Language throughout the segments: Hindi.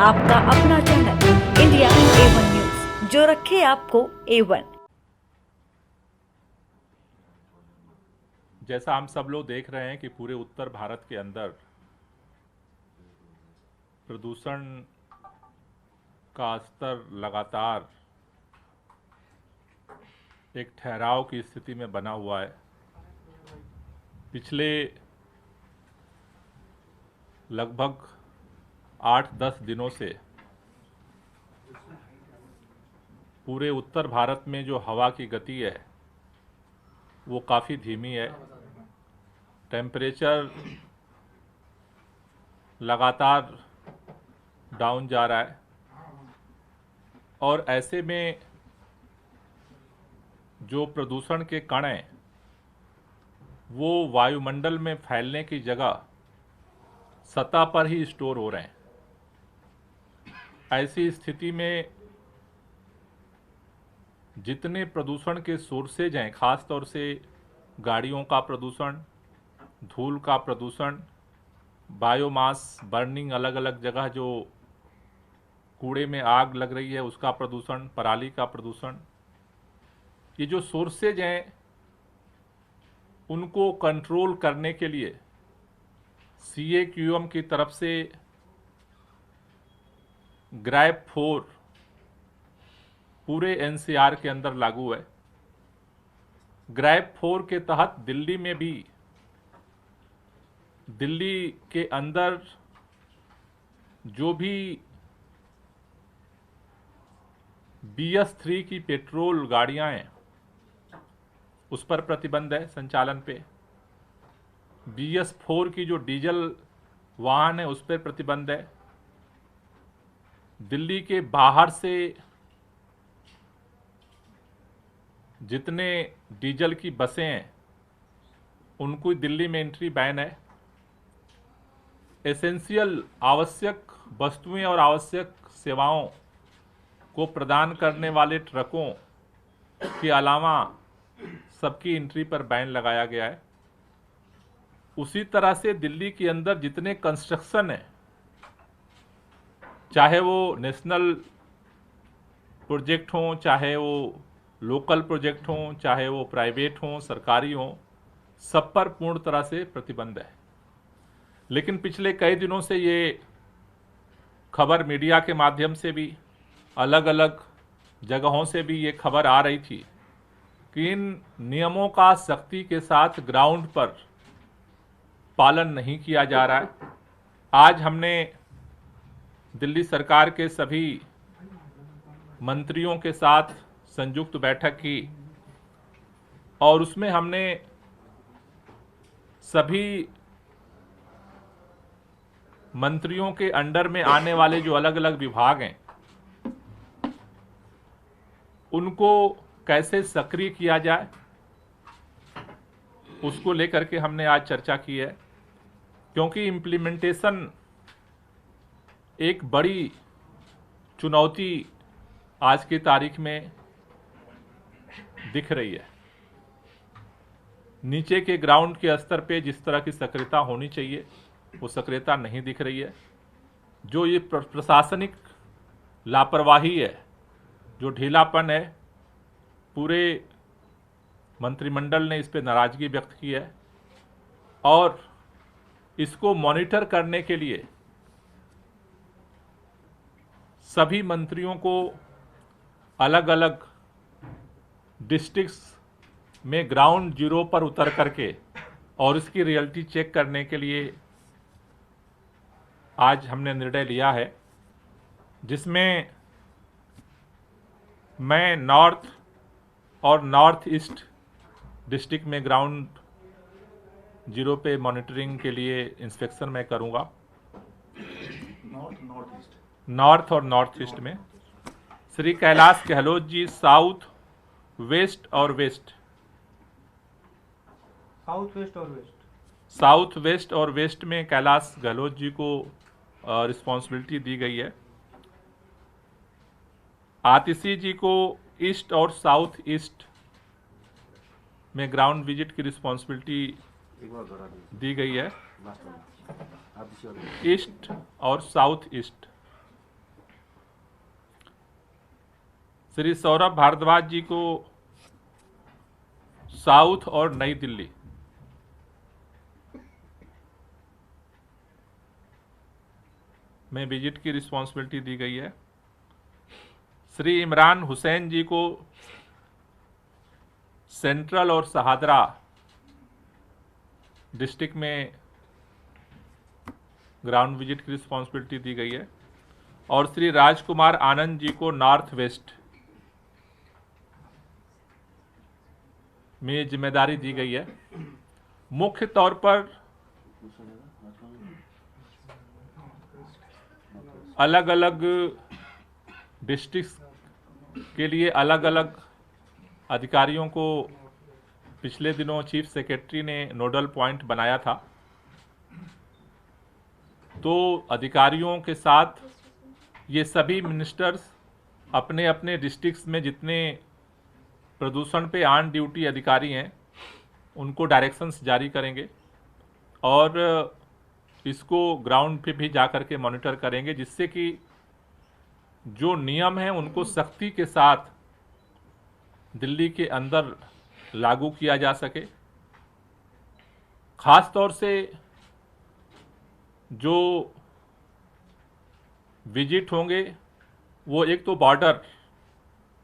आपका अपना चैनल इंडिया A1 न्यूज, जो रखे आपको A1। जैसा हम सब लोग देख रहे हैं कि पूरे उत्तर भारत के अंदर प्रदूषण का स्तर लगातार एक ठहराव की स्थिति में बना हुआ है। पिछले लगभग 8-10 दिनों से पूरे उत्तर भारत में जो हवा की गति है वो काफ़ी धीमी है। टेम्परेचर लगातार डाउन जा रहा है और ऐसे में जो प्रदूषण के कण हैं वो वायुमंडल में फैलने की जगह सतह पर ही स्टोर हो रहे हैं। ऐसी स्थिति में जितने प्रदूषण के सोर्सेज हैं, खास तौर से गाड़ियों का प्रदूषण, धूल का प्रदूषण, बायोमास बर्निंग, अलग अलग जगह जो कूड़े में आग लग रही है उसका प्रदूषण, पराली का प्रदूषण, ये जो सोर्सेज हैं उनको कंट्रोल करने के लिए CAQM की तरफ से ग्रैप 4 पूरे NCR के अंदर लागू है। ग्रैप 4 के तहत दिल्ली में भी, दिल्ली के अंदर जो भी BS3 की पेट्रोल गाड़ियां हैं उस पर प्रतिबंध है संचालन पे। BS4 की जो डीजल वाहन है उस पर प्रतिबंध है। दिल्ली के बाहर से जितने डीजल की बसें हैं उनको दिल्ली में एंट्री बैन है। एसेंशियल आवश्यक वस्तुएं और आवश्यक सेवाओं को प्रदान करने वाले ट्रकों के अलावा सबकी एंट्री पर बैन लगाया गया है। उसी तरह से दिल्ली के अंदर जितने कंस्ट्रक्शन है, चाहे वो नेशनल प्रोजेक्ट हों, चाहे वो लोकल प्रोजेक्ट हों, चाहे वो प्राइवेट हों, सरकारी हों, सब पर पूर्ण तरह से प्रतिबंध है। लेकिन पिछले कई दिनों से ये खबर मीडिया के माध्यम से भी, अलग अलग जगहों से भी ये खबर आ रही थी कि इन नियमों का सख्ती के साथ ग्राउंड पर पालन नहीं किया जा रहा है। आज हमने दिल्ली सरकार के सभी मंत्रियों के साथ संयुक्त बैठक की और उसमें हमने सभी मंत्रियों के अंडर में आने वाले जो अलग अलग विभाग हैं उनको कैसे सक्रिय किया जाए उसको लेकर के हमने आज चर्चा की है। क्योंकि इम्प्लीमेंटेशन एक बड़ी चुनौती आज की तारीख में दिख रही है। नीचे के ग्राउंड के स्तर पे जिस तरह की सक्रियता होनी चाहिए वो सक्रियता नहीं दिख रही है। जो ये प्रशासनिक लापरवाही है, जो ढीलापन है, पूरे मंत्रिमंडल ने इस पे नाराजगी व्यक्त की है और इसको मॉनिटर करने के लिए सभी मंत्रियों को अलग अलग डिस्ट्रिक्ट्स में ग्राउंड जीरो पर उतर करके और इसकी रियलिटी चेक करने के लिए आज हमने निर्णय लिया है, जिसमें मैं नॉर्थ और नॉर्थ ईस्ट डिस्ट्रिक्ट में ग्राउंड जीरो पे मॉनिटरिंग के लिए इंस्पेक्शन मैं करूंगा। नॉर्थ और नॉर्थ ईस्ट में श्री कैलाश गहलोत जी साउथ वेस्ट और वेस्ट, साउथ वेस्ट और वेस्ट में कैलाश गहलोत जी को रिस्पॉन्सिबिलिटी दी गई है। आतिशी जी को ईस्ट और साउथ ईस्ट में ग्राउंड विजिट की रिस्पॉन्सिबिलिटी दी गई है। ईस्ट और साउथ ईस्ट श्री सौरभ भारद्वाज जी को साउथ और नई दिल्ली में विजिट की रिस्पॉन्सिबिलिटी दी गई है। श्री इमरान हुसैन जी को सेंट्रल और शहादरा डिस्ट्रिक्ट में ग्राउंड विजिट की रिस्पॉन्सिबिलिटी दी गई है और श्री राजकुमार आनंद जी को नॉर्थ वेस्ट में जिम्मेदारी दी गई है। मुख्य तौर पर अलग अलग डिस्ट्रिक्ट के लिए अलग अलग अधिकारियों को पिछले दिनों चीफ सेक्रेटरी ने नोडल पॉइंट बनाया था। तो अधिकारियों के साथ ये सभी मिनिस्टर्स अपने अपने डिस्ट्रिक्ट्स में जितने प्रदूषण पे ऑन ड्यूटी अधिकारी हैं उनको डायरेक्शंस जारी करेंगे और इसको ग्राउंड पे भी जा कर के मॉनिटर करेंगे, जिससे कि जो नियम हैं उनको सख्ती के साथ दिल्ली के अंदर लागू किया जा सके। खास तौर से जो विजिट होंगे वो एक तो बॉर्डर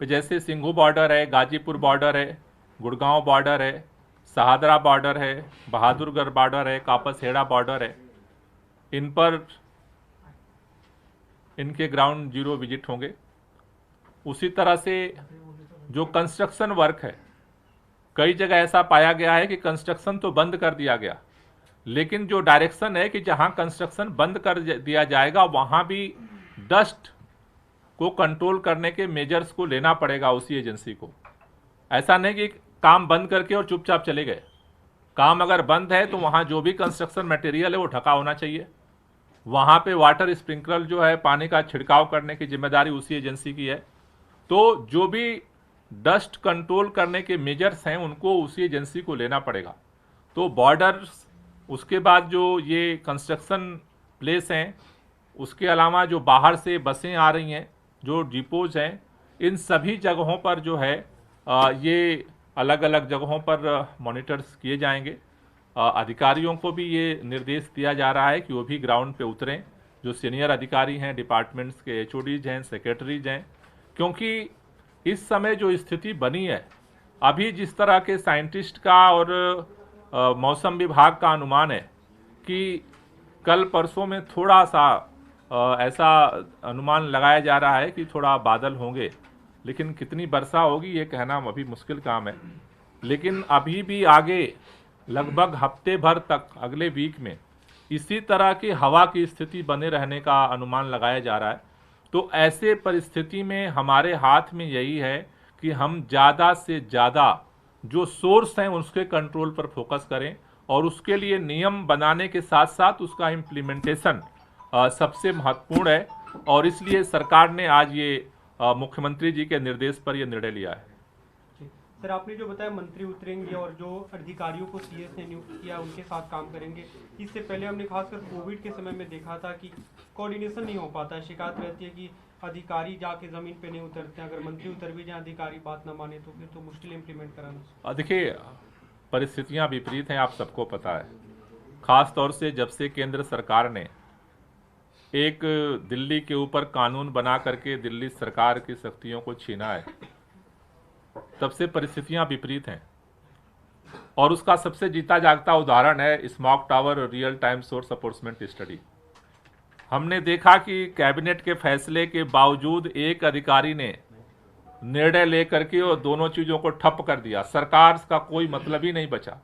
पे, जैसे सिंघू बॉर्डर है, गाजीपुर बॉर्डर है, गुड़गांव बॉर्डर है, शहादरा बॉर्डर है, बहादुरगढ़ बॉर्डर है, कापसहेड़ा बॉर्डर है, इन पर इनके ग्राउंड जीरो विजिट होंगे। उसी तरह से जो कंस्ट्रक्शन वर्क है, कई जगह ऐसा पाया गया है कि कंस्ट्रक्शन तो बंद कर दिया गया, लेकिन जो डायरेक्शन है कि जहां कंस्ट्रक्शन बंद कर दिया जाएगा वहां भी डस्ट को कंट्रोल करने के मेजर्स को लेना पड़ेगा उसी एजेंसी को। ऐसा नहीं कि काम बंद करके और चुपचाप चले गए। काम अगर बंद है तो वहां जो भी कंस्ट्रक्शन मटेरियल है वो ढका होना चाहिए। वहां पे वाटर स्प्रिंकलर जो है, पानी का छिड़काव करने की जिम्मेदारी उसी एजेंसी की है। तो जो भी डस्ट कंट्रोल करने के मेजर्स हैं उनको उसी एजेंसी को लेना पड़ेगा। तो बॉर्डर्स, उसके बाद जो ये कंस्ट्रक्शन प्लेस हैं, उसके अलावा जो बाहर से बसें आ रही हैं, जो डिपोज हैं, इन सभी जगहों पर जो है ये अलग अलग जगहों पर मॉनिटर्स किए जाएंगे। अधिकारियों को भी ये निर्देश दिया जा रहा है कि वो भी ग्राउंड पे उतरें, जो सीनियर अधिकारी हैं, डिपार्टमेंट्स के एचओडीज हैं, सेक्रेटरीज हैं, क्योंकि इस समय जो स्थिति बनी है, अभी जिस तरह के साइंटिस्ट का और मौसम विभाग का अनुमान है कि कल परसों में थोड़ा सा ऐसा अनुमान लगाया जा रहा है कि थोड़ा बादल होंगे, लेकिन कितनी वर्षा होगी ये कहना अभी मुश्किल काम है। लेकिन अभी भी आगे लगभग हफ्ते भर तक, अगले वीक में इसी तरह की हवा की स्थिति बने रहने का अनुमान लगाया जा रहा है। तो ऐसे परिस्थिति में हमारे हाथ में यही है कि हम ज़्यादा से ज़्यादा जो सोर्स हैं उसके कंट्रोल पर फोकस करें और उसके लिए नियम बनाने के साथ साथ उसका इम्प्लीमेंटेशन सबसे महत्वपूर्ण है। और इसलिए सरकार ने आज ये मुख्यमंत्री जी के निर्देश पर यह निर्णय लिया है। सर, आपने जो बताया मंत्री उतरेंगे और जो अधिकारियों को सीएस ने नियुक्त किया उनके साथ काम करेंगे। इससे पहले हमने खासकर कोविड के समय में देखा था कि कोऑर्डिनेशन नहीं हो पाता, शिकायत रहती है कि अधिकारी जाके जमीन पे नहीं उतरते, अगर मंत्री उतर भी जाए अधिकारी बात ना माने तो फिर तो मुश्किल इम्प्लीमेंट कराना। देखिए, परिस्थितियां विपरीत हैं, आप सबको पता है। खास तौर से जब से केंद्र सरकार ने एक दिल्ली के ऊपर कानून बना करके दिल्ली सरकार की शक्तियों को छीना है, तब से परिस्थितियां विपरीत हैं। और उसका सबसे जीता जागता उदाहरण है स्मॉग टावर और रियल टाइम सोर्स अप्रोचमेंट स्टडी। हमने देखा कि कैबिनेट के फैसले के बावजूद एक अधिकारी ने निर्णय लेकर के और दोनों चीजों को ठप कर दिया। सरकार का कोई मतलब ही नहीं बचा।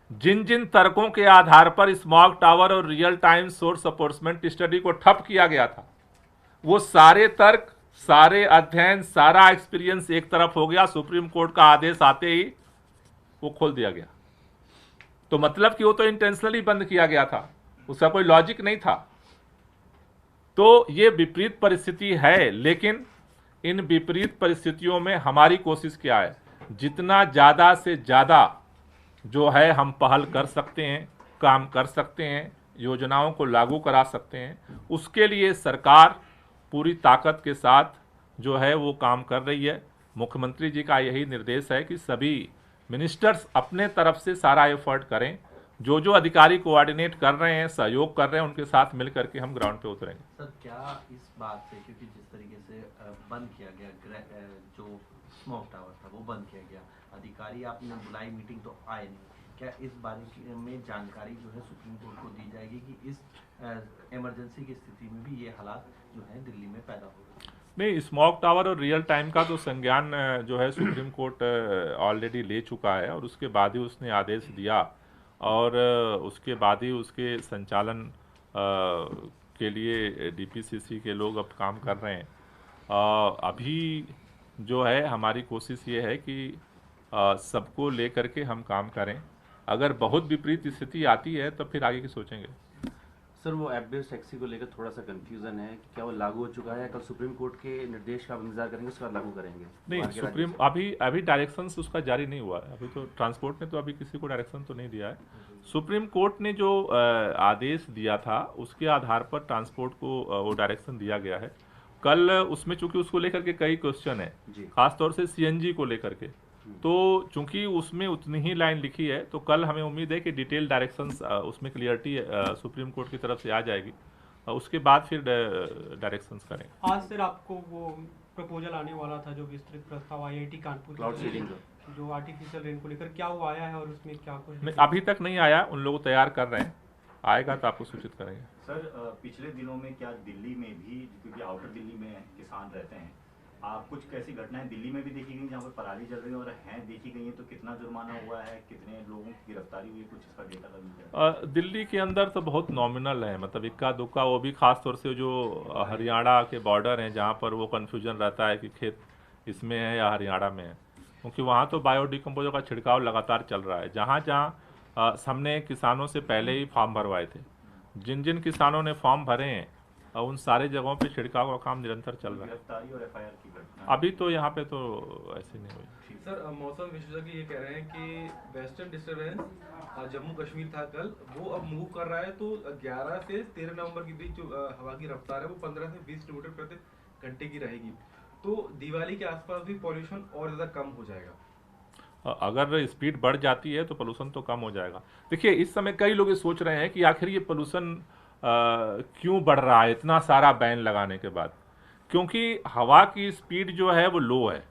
जिन जिन तर्कों के आधार पर स्मॉग टावर और रियल टाइम सोर्स अप्रोचमेंट स्टडी को ठप किया गया था, वो सारे तर्क, सारे अध्ययन, सारा एक्सपीरियंस एक तरफ हो गया। सुप्रीम कोर्ट का आदेश आते ही वो खोल दिया गया। तो मतलब कि वो तो इंटेंशनली बंद किया गया था, उसका कोई लॉजिक नहीं था। तो ये विपरीत परिस्थिति है, लेकिन इन विपरीत परिस्थितियों में हमारी कोशिश क्या है, जितना ज़्यादा से ज़्यादा जो है हम पहल कर सकते हैं, काम कर सकते हैं, योजनाओं को लागू करा सकते हैं, उसके लिए सरकार पूरी ताकत के साथ जो है वो काम कर रही है। मुख्यमंत्री जी का यही निर्देश है कि सभी मिनिस्टर्स अपने तरफ से सारा एफर्ट करें। जो जो अधिकारी कोऑर्डिनेट कर रहे हैं, सहयोग कर रहे हैं, उनके साथ मिल करके हम ग्राउंड पे उतरेंगे। सर क्या इस बात से, क्योंकि जिस तरीके से बंद किया गया जो स्मोक टावर था वो बंद किया गया, अधिकारी आपने बुलाई मीटिंग तो आए नहीं, क्या इस बारे में जानकारी जो है सुप्रीम कोर्ट को दी जाएगी कि इस इमरजेंसी की स्थिति में भी ये हालात जो है दिल्ली में पैदा हो रहे हैं? नहीं, स्मोक टावर और रियल टाइम का तो संज्ञान जो है सुप्रीम कोर्ट ऑलरेडी ले चुका है और उसके बाद ही उसने आदेश दिया और उसके बाद ही उसके संचालन के लिए डीपीसीसी के लोग अब काम कर रहे हैं। अभी जो है हमारी कोशिश ये है कि सबको ले करके हम काम करें। अगर बहुत विपरीत स्थिति आती है तो फिर आगे की सोचेंगे। सर वो ऐप बेस्ड टैक्सी को लेकर थोड़ा सा कंफ्यूजन है कि क्या वो लागू हो चुका है, कल सुप्रीम कोर्ट के निर्देश का आप इंतजार करेंगे, उसके बाद लागू करेंगे? नहीं, बाकी सुप्रीम अभी डायरेक्शंस उसका जारी नहीं हुआ है। अभी तो ट्रांसपोर्ट ने तो अभी किसी को डायरेक्शन तो नहीं दिया है। सुप्रीम कोर्ट ने जो आदेश दिया था उसके आधार पर ट्रांसपोर्ट को वो डायरेक्शन दिया गया है। कल उसमें चूंकि उसको लेकर के कई क्वेश्चन है, जी। खासतौर से सीएनजी को लेकर के, तो चूंकि उसमें उतनी ही लाइन लिखी है तो कल हमें उम्मीद है कि डिटेल डायरेक्शंस उसमें क्लियरिटी सुप्रीम कोर्ट की तरफ से आ जाएगी। उसके बाद फिर डायरेक्शंस करेंगे। आज सर आपको वो प्रपोजल आने वाला था जो विस्तृत प्रस्ताव आईआईटी कानपुर क्लाउड सीडिंग जो आर्टिफिशियल रेन को लेकर, क्या वो आया है और उसमें क्या कुछ? नहीं, अभी तक नहीं आया, उन लोग तैयार कर रहे हैं, आएगा तो आपको सूचित करेंगे। सर पिछले दिनों में क्या दिल्ली में भी, क्योंकि आउटर दिल्ली में किसान रहते हैं, आप कुछ कैसी घटनाएं दिल्ली में भी देखी गई जहाँ पर पराली जल रही है और हैं देखी गई हैं, तो कितना जुर्माना हुआ है, कितने लोगों की गिरफ्तारी हुई, कुछ इसका डेटा लग गया? दिल्ली के अंदर तो बहुत नॉमिनल है, मतलब इक्का दुक्का, वो भी खास तौर से जो हरियाणा के बॉर्डर हैं जहाँ पर वो कन्फ्यूजन रहता है कि खेत इसमें है या हरियाणा में है, क्योंकि वहाँ तो बायोडिकम्पोजर का छिड़काव लगातार चल रहा है। जहाँ जहाँ हमने किसानों से पहले ही फॉर्म भरवाए थे, जिन जिन किसानों ने फॉर्म भरे हैं उन सारे जगहों पे छिड़काव का काम निरंतर चल रहा है। गिरफ्तारी और एफआईआर की घटना अभी तो यहाँ पे तो ऐसी नहीं हुई। सर मौसम विशेषज्ञ ये कह रहे हैं कि वेस्टर्न डिस्टर्बेंस जम्मू कश्मीर था कल, वो अब मूव कर रहा है, तो 11 से 13 नवंबर के बीच जो हवा की रफ्तार है वो 15 से 20 किलोमीटर प्रति घंटे की रहेगी, तो दिवाली के आसपास भी पॉल्यूशन और ज़्यादा कम हो जाएगा। अगर स्पीड बढ़ जाती है तो पोल्यूशन तो कम हो जाएगा। देखिए, इस समय कई लोग ये सोच रहे हैं कि आखिर ये पोल्यूशन क्यों बढ़ रहा है इतना सारा बैन लगाने के बाद, क्योंकि हवा की स्पीड जो है वो लो है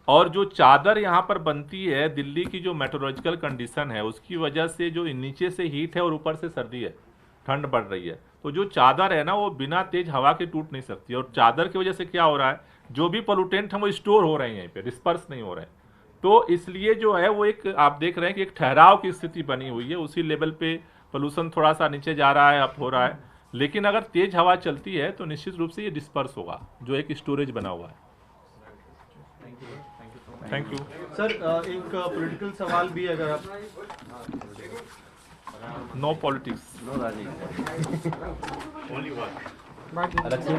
और जो चादर यहाँ पर बनती है, दिल्ली की जो मेट्रोलॉजिकल कंडीशन है उसकी वजह से जो नीचे से हीट है और ऊपर से सर्दी है, ठंड बढ़ रही है, तो जो चादर है ना वो बिना तेज हवा के टूट नहीं सकती। और चादर की वजह से क्या हो रहा है, जो भी पोल्यूटेंट हैं वो स्टोर हो रहे हैं यहीं पे, डिस्पर्स नहीं हो रहे हैं। तो इसलिए जो है वो एक आप देख रहे हैं कि एक ठहराव की स्थिति बनी हुई है, उसी लेवल पे पोल्यूशन थोड़ा सा नीचे जा रहा है, अप हो रहा है। लेकिन अगर तेज हवा चलती है तो निश्चित रूप से ये डिस्पर्स होगा, जो एक स्टोरेज बना हुआ है। Thank you sir. एक पॉलिटिकल सवाल भी अगर आप नो पॉलिटिक्स, नो राजनीति। Only work. अलग से